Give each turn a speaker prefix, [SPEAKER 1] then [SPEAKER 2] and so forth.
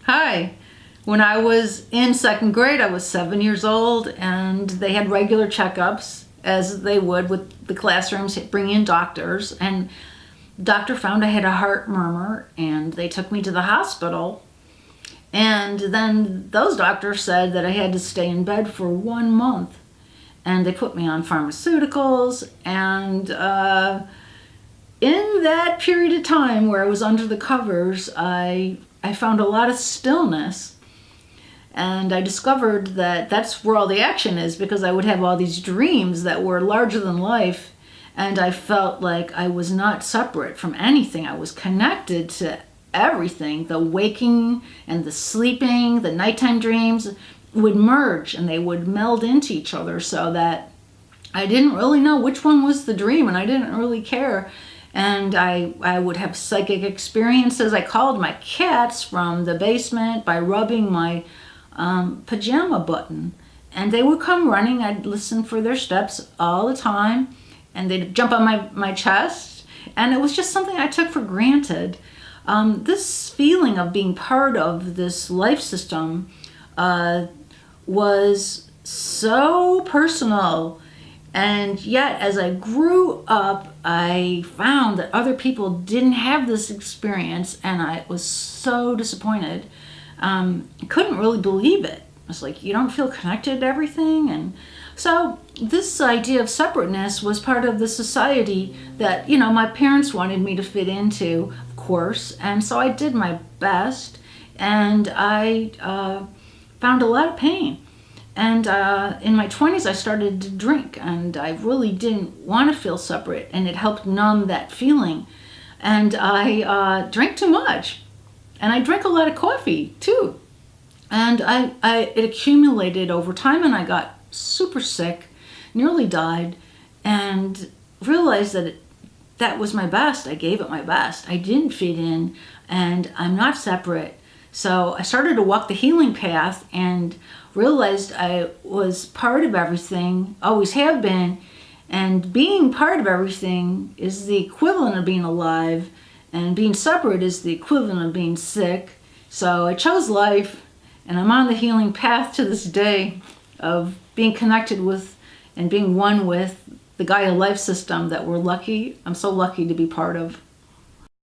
[SPEAKER 1] Hi. When I was in second grade, I was 7 years old, and they had regular checkups, as they would with the classrooms, bring in doctors. And the doctor found I had a heart murmur, and they took me to the hospital. And then those doctors said that I had to stay in bed for 1 month. And they put me on pharmaceuticals. And in that period of time where I was under the covers, I found a lot of stillness. And I discovered that that's where all the action is, because I would have all these dreams that were larger than life. And I felt like I was not separate from anything. I was connected to everything. The waking and the sleeping, the nighttime dreams would merge and they would meld into each other, so that I didn't really know which one was the dream, and I didn't really care. And I would have psychic experiences. I called my cats from the basement by rubbing my pajama button, and they would come running. I'd listen for their steps all the time, and they'd jump on my chest, and it was just something I took for granted. This feeling of being part of this life system was so personal. And yet, as I grew up, I found that other people didn't have this experience, and I was so disappointed. I couldn't really believe it. It's like, you don't feel connected to everything. And so this idea of separateness was part of the society that, my parents wanted me to fit into, of course. And so I did my best, and I found a lot of pain. And in my 20s, I started to drink, and I really didn't want to feel separate, and it helped numb that feeling. And I drank too much, and I drank a lot of coffee too. And it accumulated over time, and I got super sick, nearly died, and realized that that was my best. I gave it my best. I didn't fit in, and I'm not separate. So I started to walk the healing path and realized I was part of everything, always have been, and being part of everything is the equivalent of being alive, and being separate is the equivalent of being sick. So I chose life, and I'm on the healing path to this day of being connected with and being one with the Gaia life system that I'm so lucky to be part of.